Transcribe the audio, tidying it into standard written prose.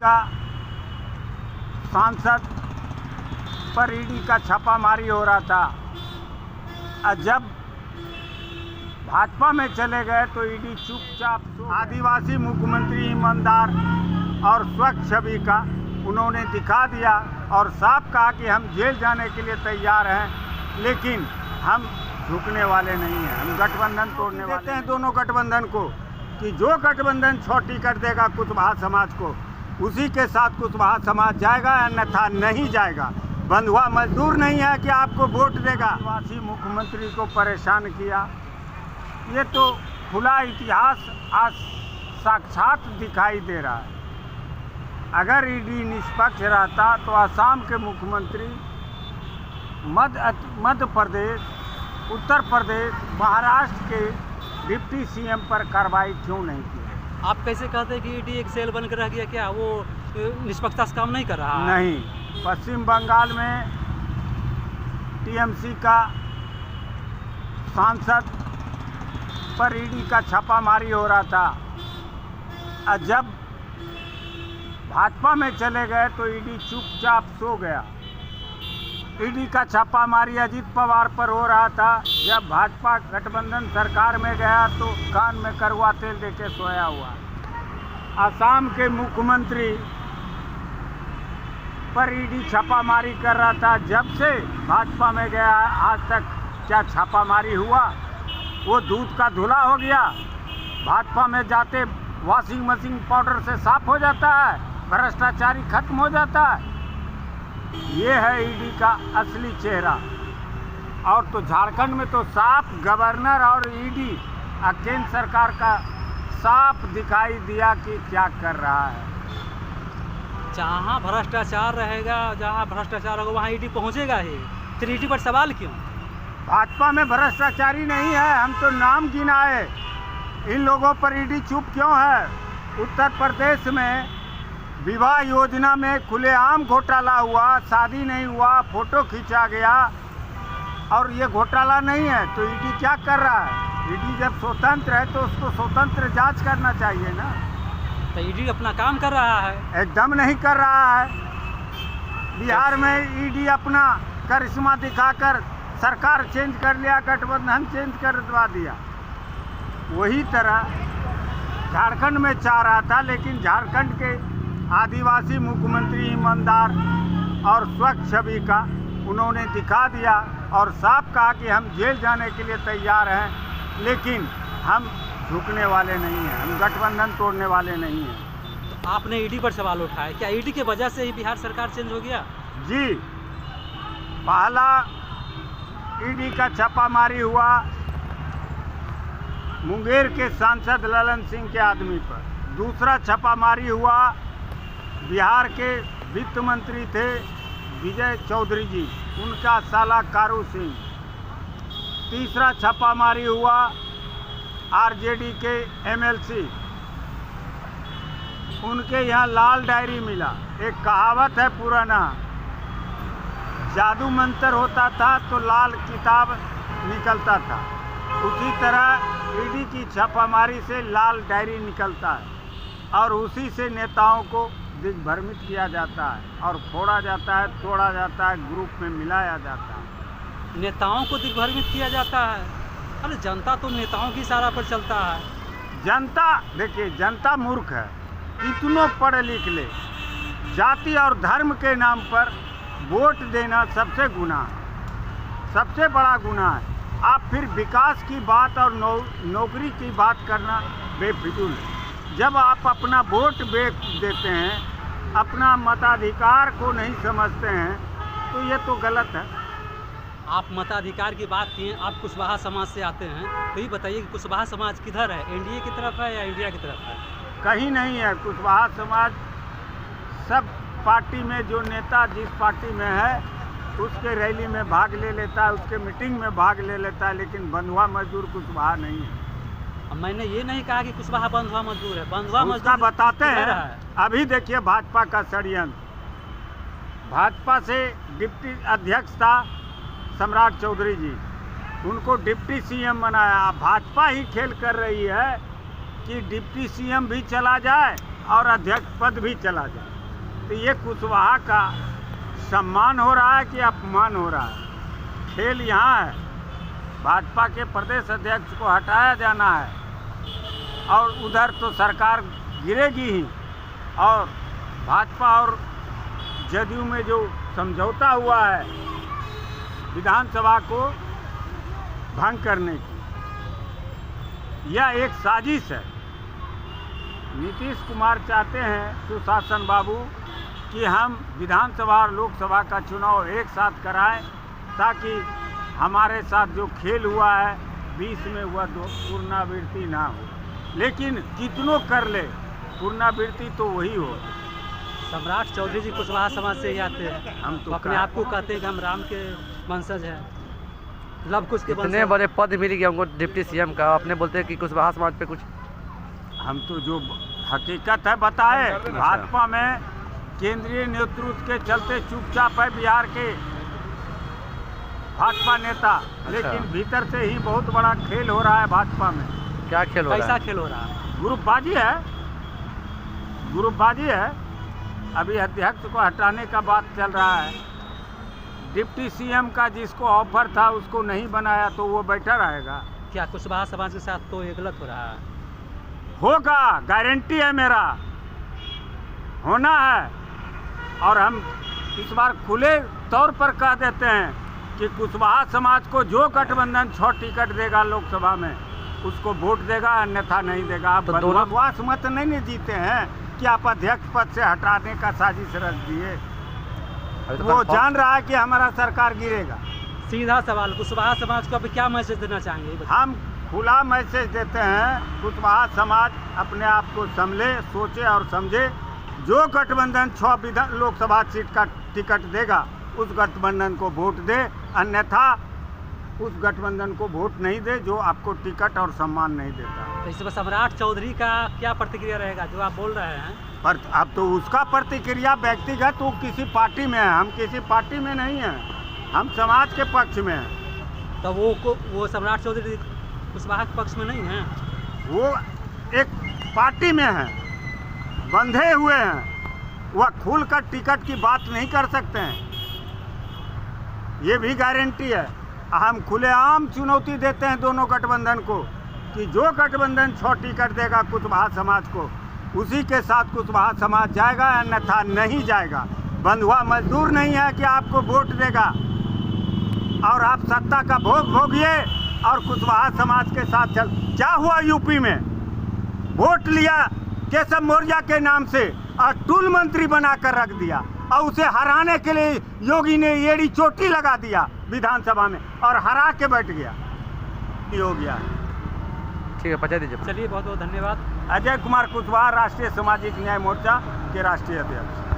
का सांसद पर ईडी का छापामारी हो रहा था। और जब भाजपा में चले गए तो ईडी चुपचाप आदिवासी मुख्यमंत्री ईमानदार और स्वच्छ छवि का उन्होंने दिखा दिया और साफ कहा कि हम जेल जाने के लिए तैयार हैं, लेकिन हम झुकने वाले नहीं हैं। हम गठबंधन तोड़ने वाले हैं दोनों गठबंधन को, कि जो गठबंधन छोटी कर देगा कुशवाहा समाज को, उसी के साथ कुशवाहा समाज जाएगा, अन्यथा नहीं जाएगा। बंधुआ मजदूर नहीं है कि आपको वोट देगा। आदिवासी मुख्यमंत्री को परेशान किया, ये तो खुला इतिहास आज साक्षात दिखाई दे रहा है। अगर ईडी निष्पक्ष रहता तो असम के मुख्यमंत्री, मध्य प्रदेश, उत्तर प्रदेश, महाराष्ट्र के डिप्टी सीएम पर कार्रवाई क्यों नहीं की? आप कैसे कहते हैं कि ईडी एक सेल बनकर रह गया? क्या वो निष्पक्षता से काम नहीं कर रहा? नहीं, पश्चिम बंगाल में टीएमसी का सांसद पर ईडी का छापामारी हो रहा था। और जब भाजपा में चले गए तो ईडी चुपचाप सो गया। ईडी का छापामारी अजीत पवार पर हो रहा था। जब भाजपा गठबंधन सरकार में गया तो कान में कड़वा तेल देके सोया हुआ। असम के मुख्यमंत्री पर ईडी छापामारी कर रहा था। जब से भाजपा में गया आज तक क्या छापामारी हुआ? वो दूध का धुला हो गया। भाजपा में जाते वॉशिंग मशीन पाउडर से साफ हो जाता है, भ्रष्टाचारी खत्म हो जाता है। ये है ईडी का असली चेहरा। और तो झारखंड में तो साफ गवर्नर और ईडी केंद्र सरकार का साफ दिखाई दिया कि क्या कर रहा है। जहाँ भ्रष्टाचार रहेगा, जहाँ भ्रष्टाचार होगा वहाँ ईडी पहुँचेगा ही। फिर ईडी पर सवाल क्यों? भाजपा में भ्रष्टाचारी नहीं है, हम तो नाम गिनाए। इन लोगों पर ईडी चुप क्यों है? उत्तर प्रदेश में विवाह योजना में खुलेआम घोटाला हुआ, शादी नहीं हुआ, फोटो खींचा गया और ये घोटाला नहीं है तो ईडी क्या कर रहा है? ईडी जब स्वतंत्र है तो उसको स्वतंत्र जांच करना चाहिए ना। तो ईडी अपना काम कर रहा है? एकदम नहीं कर रहा है। बिहार में ईडी अपना करिश्मा दिखाकर सरकार चेंज कर लिया, गठबंधन चेंज करवा दिया। वही तरह झारखंड में चाह रहा था, लेकिन झारखंड के आदिवासी मुख्यमंत्री ईमानदार और स्वच्छ छवि का उन्होंने दिखा दिया और साफ कहा कि हम जेल जाने के लिए तैयार हैं, लेकिन हम झुकने वाले नहीं हैं। हम गठबंधन तोड़ने वाले नहीं हैं। तो आपने ईडी पर सवाल उठाया, क्या ईडी की वजह से ही बिहार सरकार चेंज हो गया? जी, पहला ईडी का छापामारी हुआ मुंगेर के सांसद ललन सिंह के आदमी पर। दूसरा छापामारी हुआ बिहार के वित्त मंत्री थे विजय चौधरी जी, उनका साला कारू सिंह। तीसरा छापामारी हुआ आरजेडी के एमएलसी, उनके यहाँ लाल डायरी मिला। एक कहावत है पुराना, जादू मंत्र होता था तो लाल किताब निकलता था। उसी तरह ईडी की छापामारी से लाल डायरी निकलता है और उसी से नेताओं को दिग्भ्रमित किया जाता है और फोड़ा जाता है, तोड़ा जाता है, ग्रुप में मिलाया जाता है। नेताओं को दिग्भ्रमित किया जाता है? अरे जनता तो नेताओं की इशारा पर चलता है। जनता, देखिए, जनता मूर्ख है। इतनों पढ़ लिख ले, जाति और धर्म के नाम पर वोट देना सबसे गुनाह है, सबसे बड़ा गुनाह है। आप फिर विकास की बात और नौकरी की बात करना बेफिजूल है। जब आप अपना वोट बेच देते हैं, अपना मताधिकार को नहीं समझते हैं, तो ये तो गलत है। आप मताधिकार की बात किए, आप कुशवाहा समाज से आते हैं, तो ये बताइए कि कुशवाहा समाज किधर है? एनडीए की तरफ है या इंडिया की तरफ है? कहीं नहीं है। कुशवाहा समाज सब पार्टी में, जो नेता जिस पार्टी में है उसके रैली में भाग ले लेता है, उसके मीटिंग में भाग ले लेता है, लेकिन बंधुआ मजदूर कुशवाहा नहीं है। अब मैंने ये नहीं कहा कि कुशवाहा बंधुआ मजदूर है। बंधुआ मजदूर बताते हैं। अभी देखिए भाजपा का षड्यंत्र। भाजपा से डिप्टी अध्यक्ष था सम्राट चौधरी जी, उनको डिप्टी सीएम बनाया। भाजपा ही खेल कर रही है कि डिप्टी सीएम भी चला जाए और अध्यक्ष पद भी चला जाए। तो ये कुशवाहा का सम्मान हो रहा है कि अपमान हो रहा है? खेल यहाँ है, भाजपा के प्रदेश अध्यक्ष को हटाया जाना है और उधर तो सरकार गिरेगी ही, और भाजपा और जदयू में जो समझौता हुआ है विधानसभा को भंग करने की, यह एक साजिश है। नीतीश कुमार चाहते हैं, सुशासन बाबू, कि हम विधानसभा और लोकसभा का चुनाव एक साथ कराएं ताकि हमारे साथ जो खेल हुआ है 20 में हुआ तो पुनरावृत्ति ना हो। लेकिन कितनों कर ले, पुनरावृत्ति तो वही हो। सम्राट चौधरी जी कुशवाहा समाज से ही आते हैं। हम तो अपने आप को कहते हैं कि हम राम के वंशज हैं, लव कुश के इतने वंशज। बड़े पद मिल गया उनको डिप्टी सीएम का, अपने बोलते हैं कि कुशवाहा समाज पे कुछ। हम तो जो हकीकत है बताए। भाजपा में केंद्रीय नेतृत्व के चलते चुपचाप है बिहार के भाजपा नेता, लेकिन भीतर से ही बहुत बड़ा खेल हो रहा है भाजपा में। क्या खेल हो रहा कैसा है? खेल हो रहा है? ग्रुपबाजी है, ग्रुपबाजी है। अभी अध्यक्ष को हटाने का बात चल रहा है। डिप्टी सीएम का जिसको ऑफर था उसको नहीं बनाया तो वो बैठा रहेगा। क्या कुशवाहा समाज के साथ तो ये गलत हो रहा है? होगा, गारंटी है मेरा, होना है। और हम इस बार खुले तौर पर कह देते हैं कि कुशवाहा समाज को जो गठबंधन 6 टिकट देगा लोकसभा में उसको वोट देगा, अन्यथा नहीं देगा। आप तो बदमाश मत नहीं जीते हैं कि आप अध्यक्ष पद से हटाने का साजिश रच दिए। अभी तो वो confirm- जान रहा है कि हमारा सरकार गिरेगा। सीधा सवाल, कुशवाहा समाज को अभी क्या मैसेज देना चाहेंगे ये बताइए। हम खुला मैसेज देते हैं, कुशवाहा समाज अपने आप को संभले, सोचे और समझे। जो गठबंधन 6 लोकसभा सीट का टिकट देगा उस गठबंधन को वोट दे, अन्यथा उस गठबंधन को वोट नहीं दे जो आपको टिकट और सम्मान नहीं देता। तो इस पर सम्राट चौधरी का क्या प्रतिक्रिया रहेगा जो आप बोल रहे हैं? पर अब तो उसका प्रतिक्रिया व्यक्तिगत, वो किसी पार्टी में है, हम किसी पार्टी में नहीं हैं, हम समाज के पक्ष में हैं। तो वो सम्राट चौधरी कुशवाहा के पक्ष में नहीं है? वो एक पार्टी में है, बंधे हुए हैं, वह खुलकर टिकट की बात नहीं कर सकते हैं, ये भी गारंटी है। हम खुलेआम चुनौती देते हैं दोनों गठबंधन को कि जो गठबंधन 6 टिकट देगा कुशवाहा समाज को, उसी के साथ कुशवाहा समाज जाएगा, अन्यथा नहीं जाएगा। बंधुआ मजदूर नहीं है कि आपको वोट देगा और आप सत्ता का भोग भोगिए और कुशवाहा समाज के साथ चल। क्या हुआ यूपी में? वोट लिया केशव मौर्य के नाम से और टूल मंत्री बनाकर रख दिया, और उसे हराने के लिए योगी ने एड़ी चोटी लगा दिया विधानसभा में और हरा के बैठ गया। ये हो गया। ठीक है, पचा दीजिए। चलिए, बहुत बहुत धन्यवाद। अजय कुमार कुशवाहा, राष्ट्रीय सामाजिक न्याय मोर्चा के राष्ट्रीय अध्यक्ष।